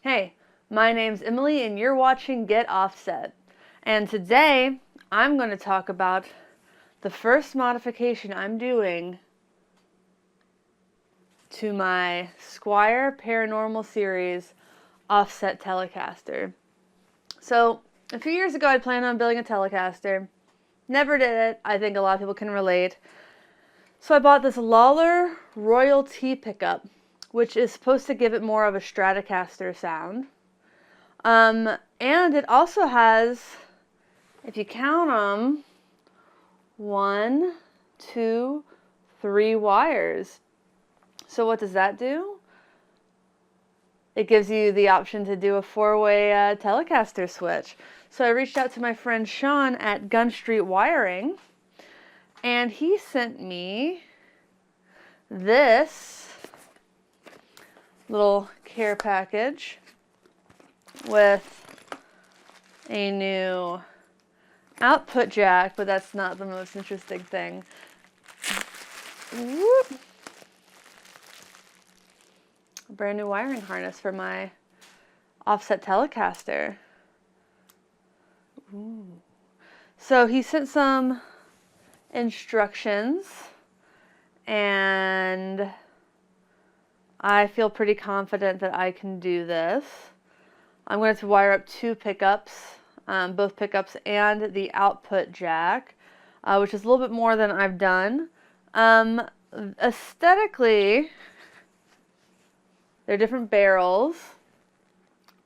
Hey, my name's Emily and you're watching Get Offset. And today I'm going to talk about the first modification I'm doing to my Squier Paranormal series offset Telecaster. So a few years ago I planned on building a Telecaster. Never did it. I think a lot of people can relate. So I bought this Lollar Royal T pickup, which is supposed to give it more of a Stratocaster sound. And it also has, if you count them, 1, 2, 3 wires. So what does that do? It gives you the option to do a 4-way Telecaster switch. So I reached out to my friend Sean at Gunstreet Wiring, and he sent me this little care package with a new output jack, but that's not the most interesting thing. Whoop. A brand new wiring harness for my offset Telecaster. Ooh. So he sent some instructions, and I feel pretty confident that I can do this. I'm going to wire up 2 pickups, both pickups and the output jack, which is a little bit more than I've done. Aesthetically, they're different barrels.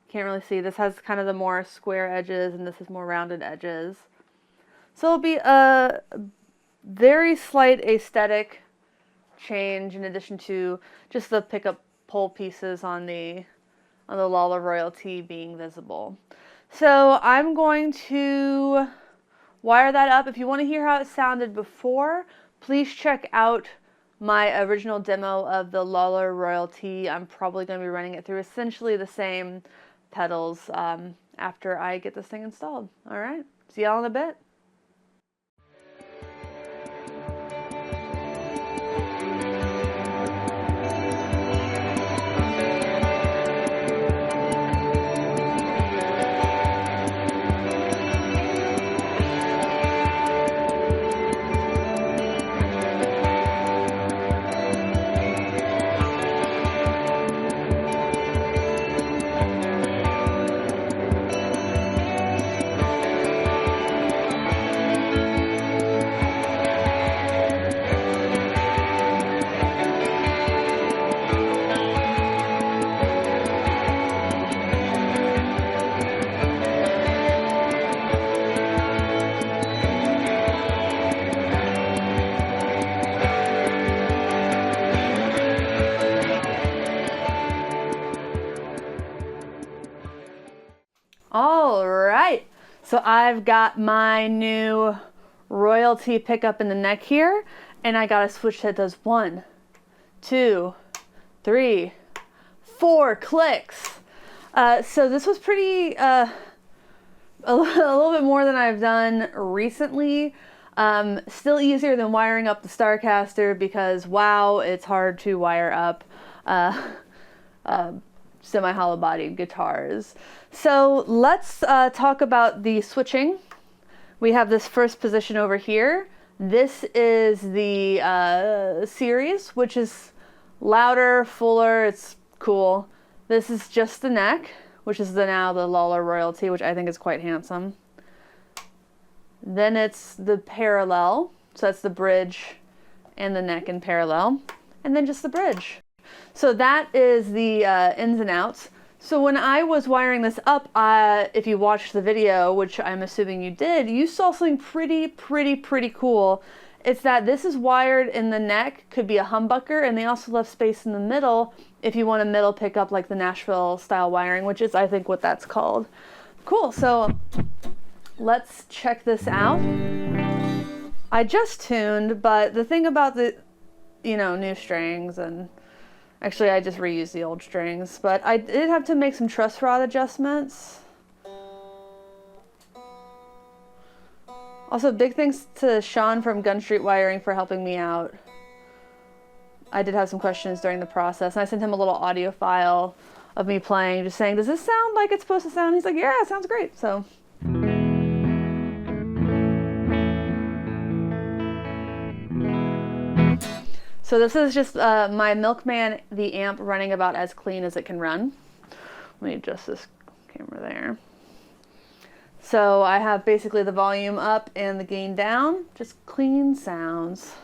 Can't really see. This has kind of the more square edges, and this is more rounded edges. So it'll be a very slight aesthetic change in addition to just the pickup pole pieces on the Lollar Royal T being visible. So I'm going to wire that up. If you want to hear how it sounded before, please check out my original demo of the Lollar Royal T. I'm probably going to be running it through essentially the same pedals after I get this thing installed. All right, see y'all in a bit. All right, so I've got my new Royal T pickup in the neck here, and I got a switch that does 1, 2, 3, 4 clicks. So this was pretty, a little bit more than I've done recently. Still easier than wiring up the Starcaster because, wow, it's hard to wire up semi-hollow bodied guitars. So let's talk about the switching. We have this first position over here. This is the series, which is louder, fuller, it's cool. This is just the neck, which is now the Lollar Royal T, which I think is quite handsome. Then it's the parallel, so that's the bridge and the neck in parallel, and then just the bridge. So that is the ins and outs. So when I was wiring this up, if you watched the video, which I'm assuming you did, you saw something pretty cool. It's that this is wired in the neck, could be a humbucker, and they also left space in the middle if you want a middle pickup like the Nashville style wiring, which is I think what that's called. Cool, so let's check this out. I just tuned, but the thing about the, new strings, and actually I just reused the old strings, but I did have to make some truss rod adjustments. Also, big thanks to Sean from Gunstreet Wiring for helping me out. I did have some questions during the process, and I sent him a little audio file of me playing, just saying, does this sound like it's supposed to sound? He's like, yeah, it sounds great. So. So this is just my Milkman the Amp running about as clean as it can run. Let me adjust this camera there. So I have basically the volume up and the gain down, just clean sounds.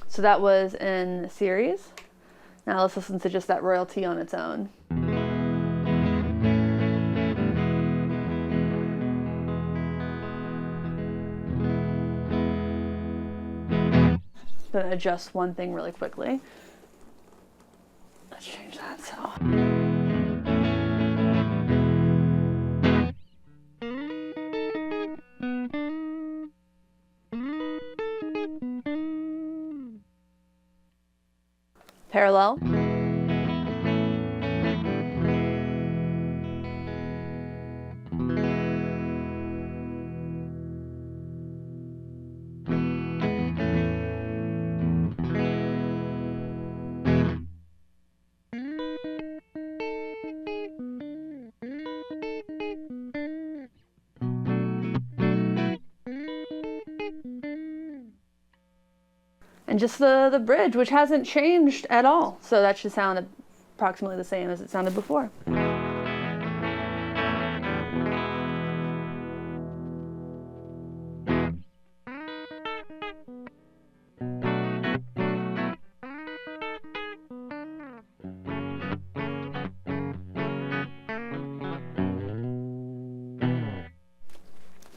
So that was in series. Now let's listen to just that Royal T on its own. I'm gonna adjust one thing really quickly. Let's change that so. Parallel. And just the bridge, which hasn't changed at all. So that should sound approximately the same as it sounded before.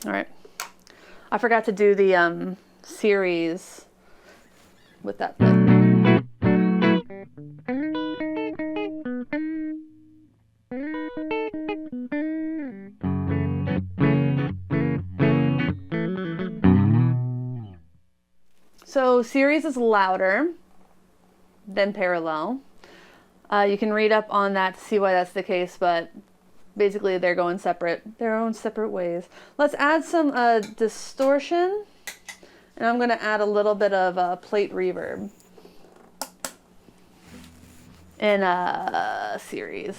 All right. I forgot to do the series with that bit. So series is louder than parallel. You can read up on that to see why that's the case, but basically they're going their own separate ways. Let's add some distortion. And I'm going to add a little bit of plate reverb in a series.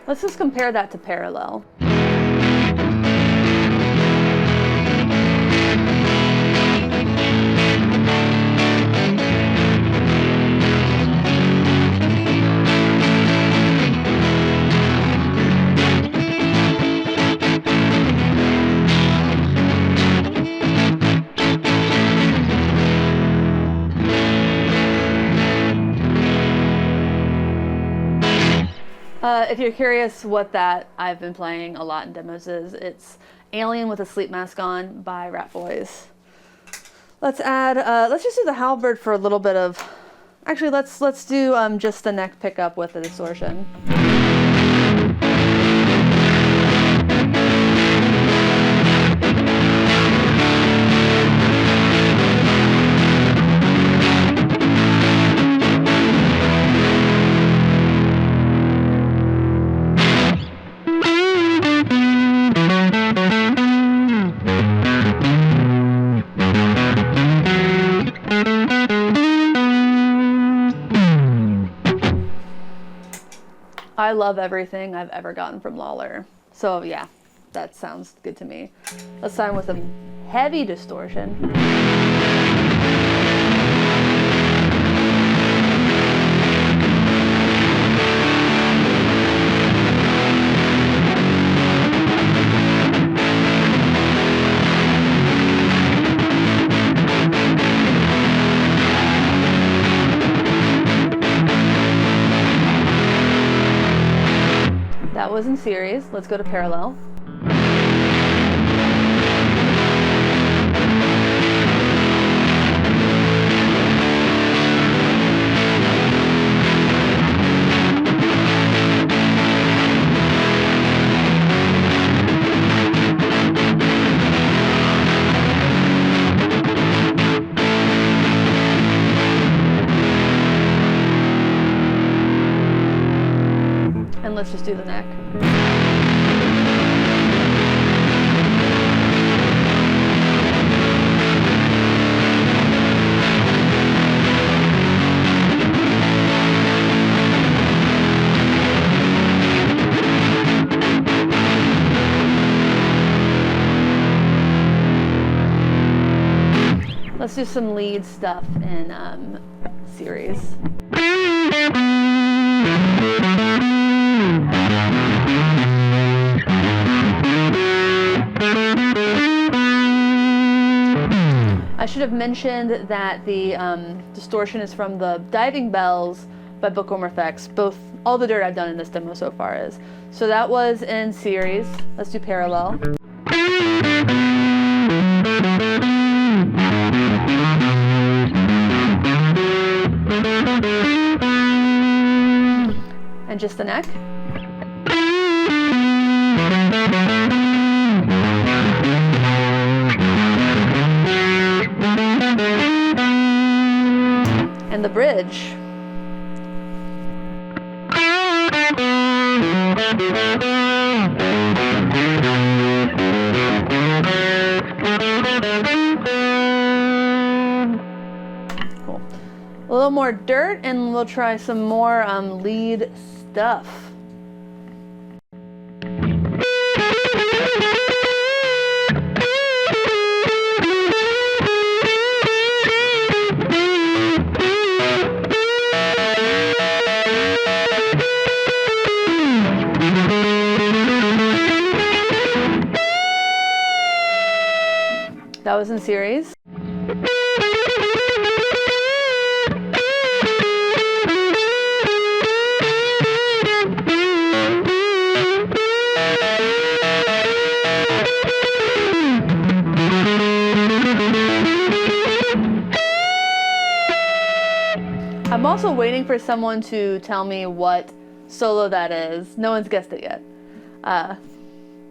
Let's just compare that to parallel. If you're curious what that I've been playing a lot in demos is, it's Alien with a Sleep Mask On by Rat Boys. Let's add, let's just do the halberd for a little bit of, actually let's do just the neck pickup with the distortion. I love everything I've ever gotten from Lollar. So yeah, that sounds good to me. Let's sign with some heavy distortion. That was in series. Let's go to parallel. Let's do some lead stuff in series. I should have mentioned that the distortion is from the Diving Bells by Bookworm Effects. All the dirt I've done in this demo so far is. So that was in series. Let's do parallel. And just the neck. And the bridge. Cool. A little more dirt, and we'll try some more lead stuff. That was in series. I'm also waiting for someone to tell me what solo that is. No one's guessed it yet.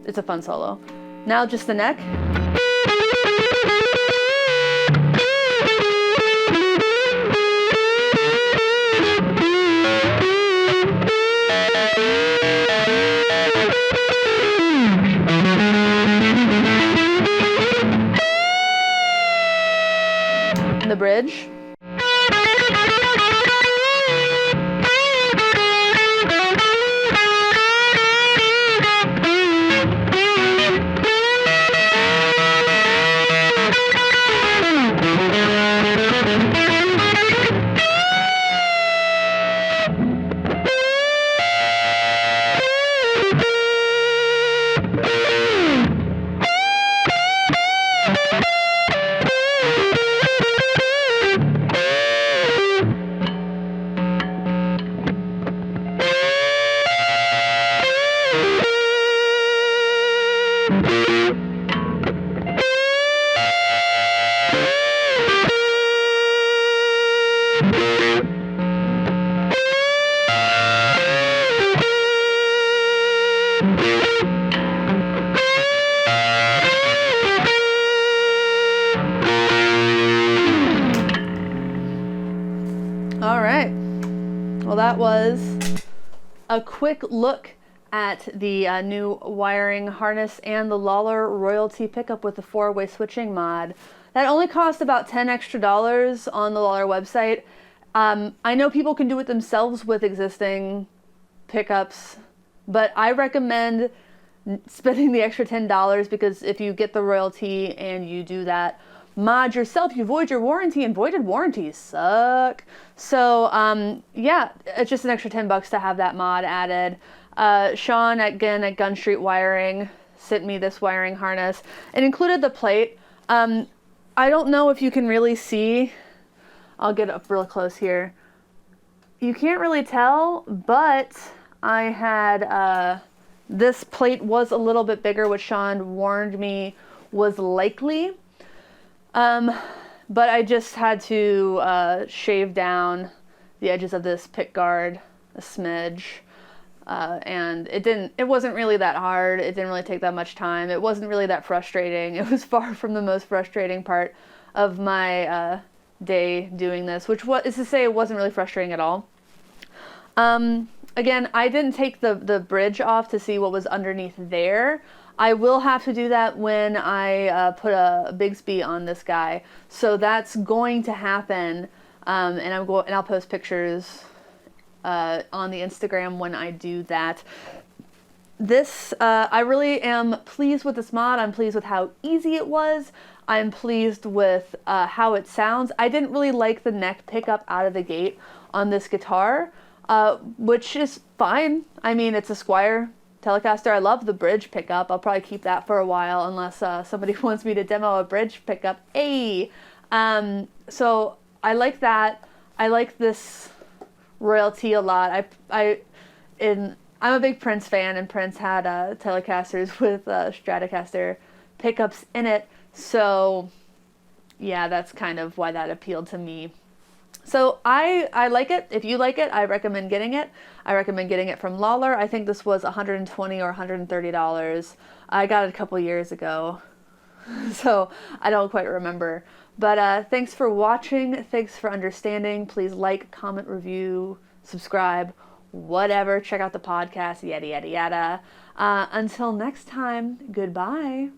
It's a fun solo. Now just the neck. The bridge. All right. Well, that was a quick look at the new wiring harness and the Lollar Royal T pickup with the 4-way switching mod. That only cost about $10 extra on the Lollar website. I know people can do it themselves with existing pickups, but I recommend spending the extra $10 because if you get the Royal T and you do that mod yourself, you void your warranty, and voided warranties suck. So yeah, it's just an extra $10 to have that mod added. Sean at Gunstreet Wiring sent me this wiring harness. It included the plate. I don't know if you can really see. I'll get up real close here. You can't really tell, but I had this plate was a little bit bigger, which Sean warned me was likely. But I just had to shave down the edges of this pickguard a smidge. And it wasn't really that hard. It didn't really take that much time. It wasn't really that frustrating. It was far from the most frustrating part of my day doing this, which is to say it wasn't really frustrating at all. Again, I didn't take the bridge off to see what was underneath there. I will have to do that when I put a Bigsby on this guy. So that's going to happen, and I'll post pictures on the Instagram when I do that. This, I really am pleased with this mod. I'm pleased with how easy it was. I'm pleased with how it sounds. I didn't really like the neck pickup out of the gate on this guitar, which is fine. I mean, it's a Squier Telecaster. I love the bridge pickup. I'll probably keep that for a while unless somebody wants me to demo a bridge pickup. So I like that. I like this Royal T a lot. I'm a big Prince fan, and Prince had Telecasters with Stratocaster pickups in it. So yeah, that's kind of why that appealed to me. So I like it. If you like it, I recommend getting it. I recommend getting it from Lollar. I think this was $120 or $130. I got it a couple years ago, so I don't quite remember. But thanks for watching. Thanks for understanding. Please like, comment, review, subscribe, whatever. Check out the podcast, yada, yada, yada. Until next time, goodbye.